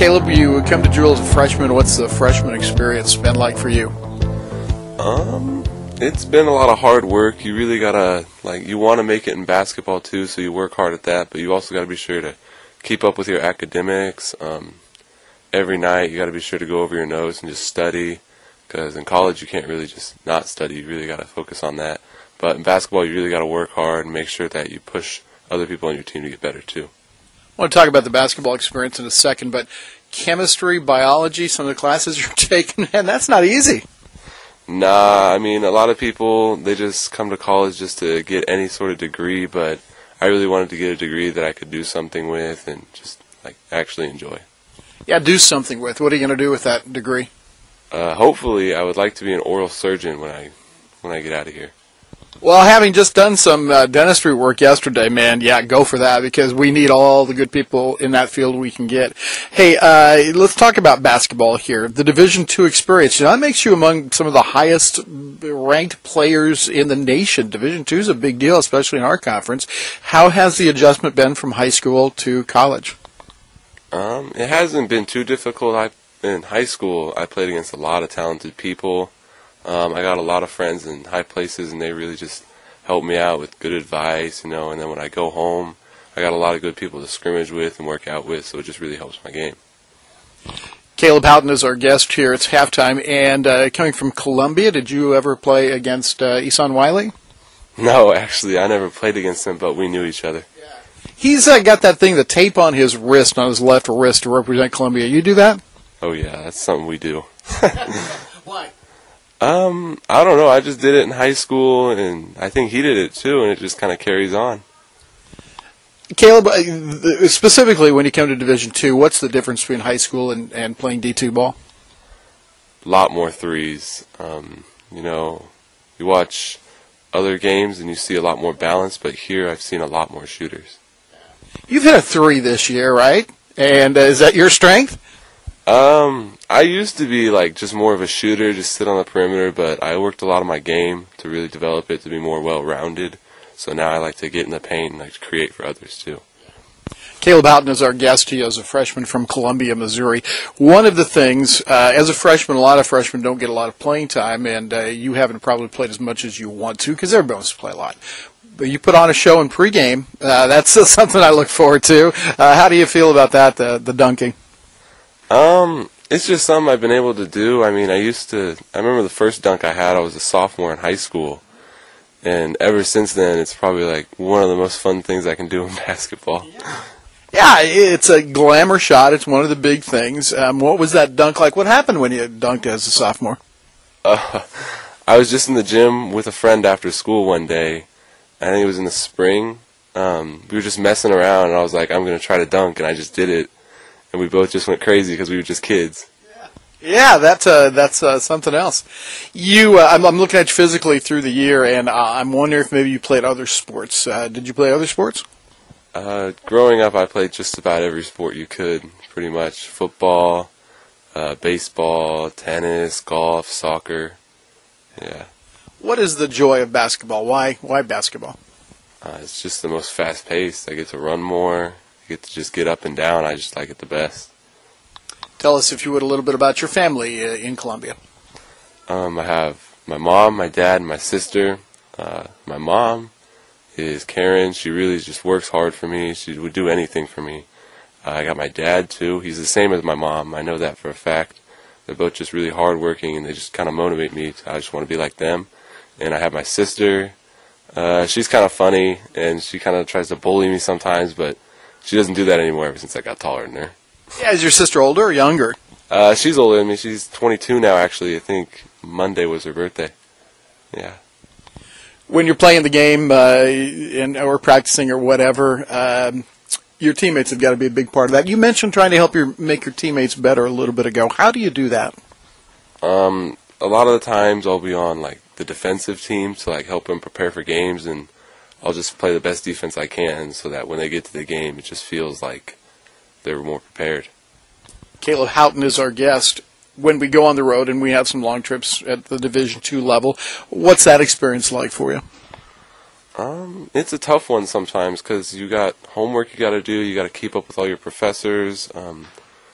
Caleb, you come to Jewell as a freshman. What's the freshman experience been like for you? It's been a lot of hard work. You really gotta, you want to make it in basketball too, so you work hard at that, but you also gotta be sure to keep up with your academics. Every night you gotta be sure to go over your notes and just study, because in college you can't really just not study. You really gotta focus on that. But in basketball you really gotta work hard and make sure that you push other people on your team to get better too. I want to talk about the basketball experience in a second, but chemistry, biology, some of the classes you're taking, man, that's not easy. Nah, I mean, a lot of people, they just come to college just to get any sort of degree, but I really wanted to get a degree that I could do something with and just, actually enjoy. Yeah, do something with. What are you going to do with that degree? Hopefully, I would like to be an oral surgeon when I get out of here. Well, having just done some dentistry work yesterday, man, yeah, go for that, because we need all the good people in that field we can get. Hey, let's talk about basketball here. The Division II experience, that makes you among some of the highest ranked players in the nation. Division II is a big deal, especially in our conference. How has the adjustment been from high school to college? It hasn't been too difficult. In high school, I played against a lot of talented people. I got a lot of friends in high places, and they really just helped me out with good advice, and then when I go home, I got a lot of good people to scrimmage with and work out with, so it just really helps my game. Caleb Houghton is our guest here. It's halftime, and coming from Columbia, did you ever play against Isan Wiley? No, actually, I never played against him, but we knew each other. Yeah. He's got that thing, the tape on his wrist, on his left wrist, to represent Columbia. You do that? Oh, yeah, that's something we do. Why? I don't know. I just did it in high school, and I think he did it too, and it just kind of carries on. Caleb, specifically when you come to Division II, what's the difference between high school and playing D2 ball? A lot more threes. You watch other games and you see a lot more balance, but here I've seen a lot more shooters. You've hit a three this year, right? And is that your strength? I used to be just more of a shooter, just sit on the perimeter, but I worked a lot on my game to really develop it to be more well-rounded. So now I like to get in the paint and create for others too. Caleb Houghton is our guest. He is a freshman from Columbia, Missouri. One of the things, as a freshman, a lot of freshmen don't get a lot of playing time, and you haven't probably played as much as you want to, because everybody wants to play a lot. But you put on a show in pregame. That's something I look forward to. How do you feel about that, the dunking? It's just something I've been able to do. I mean, I remember the first dunk I had, I was a sophomore in high school. And ever since then, it's probably one of the most fun things I can do in basketball. Yeah, it's a glamour shot. It's one of the big things. What was that dunk like? What happened when you dunked as a sophomore? I was just in the gym with a friend after school one day. I think it was in the spring. We were just messing around, and I was like, I'm going to try to dunk, and I just did it. And we both just went crazy because we were just kids. Yeah, that's something else. I'm looking at you physically through the year, and I'm wondering if maybe you played other sports. Did you play other sports? Growing up, I played just about every sport you could, pretty much. Football, baseball, tennis, golf, soccer. Yeah. What is the joy of basketball? Why basketball? It's just the most fast-paced. I get to run more. I get to just get up and down. I just like it the best. Tell us, if you would, a little bit about your family in Columbia. I have my mom, my dad, and my sister. My mom is Karen. She really just works hard for me. She would do anything for me. I got my dad, too. He's the same as my mom. I know that for a fact. They're both just really hardworking, and they just kind of motivate me. I just want to be like them. And I have my sister. She's kind of funny, and she kind of tries to bully me sometimes, but she doesn't do that anymore ever since I got taller than her. Yeah, is your sister older or younger? She's older than me. She's 22 now, actually. I think Monday was her birthday. Yeah. When you're playing the game or practicing or whatever, your teammates have got to be a big part of that. You mentioned trying to help make your teammates better a little bit ago. How do you do that? A lot of the times I'll be on the defensive team to help them prepare for games, and I'll just play the best defense I can so that when they get to the game, it just feels like they're more prepared. Caleb Houghton is our guest. When we go on the road and we have some long trips at the Division II level, what's that experience like for you? It's a tough one sometimes because you got homework you got to do. You got to keep up with all your professors.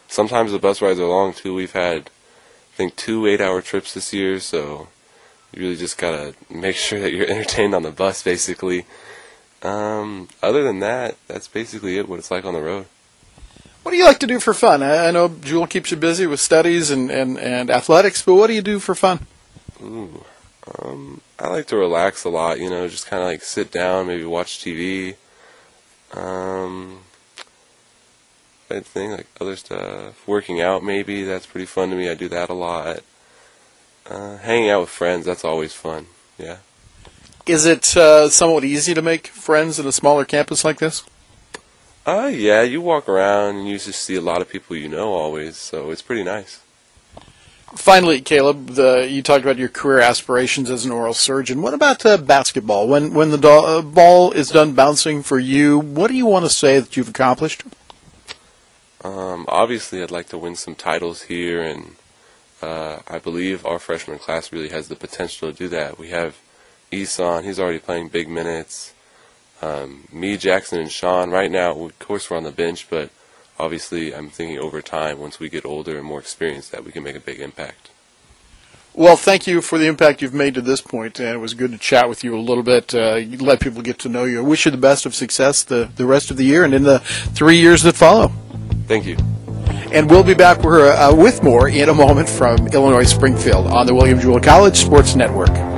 sometimes the bus rides are long too. We've had, I think, 2 8-hour trips this year, so you really just gotta make sure that you're entertained on the bus, basically. Other than that, that's basically it, what it's like on the road. What do you like to do for fun? I know Jewell keeps you busy with studies and athletics, but what do you do for fun? Ooh, I like to relax a lot, just kind of like sit down, maybe watch TV. I think like other stuff, working out maybe, that's pretty fun to me. I do that a lot. Hanging out with friends, that's always fun. Yeah. Is it somewhat easy to make friends at a smaller campus like this? Yeah, you walk around and you just see a lot of people always, so it's pretty nice. Finally, Caleb, you talked about your career aspirations as an oral surgeon. What about basketball? When the ball is done bouncing for you, what do you want to say that you've accomplished? Obviously, I'd like to win some titles here, and I believe our freshman class really has the potential to do that. We have Eson, he's already playing big minutes. Me, Jackson, and Sean, right now, of course, we're on the bench, but obviously I'm thinking over time, once we get older and more experienced, that we can make a big impact. Well, thank you for the impact you've made to this point, and it was good to chat with you a little bit, let people get to know you. I wish you the best of success the rest of the year and in the 3 years that follow. Thank you. And we'll be back with more in a moment from Illinois Springfield on the William Jewell College Sports Network.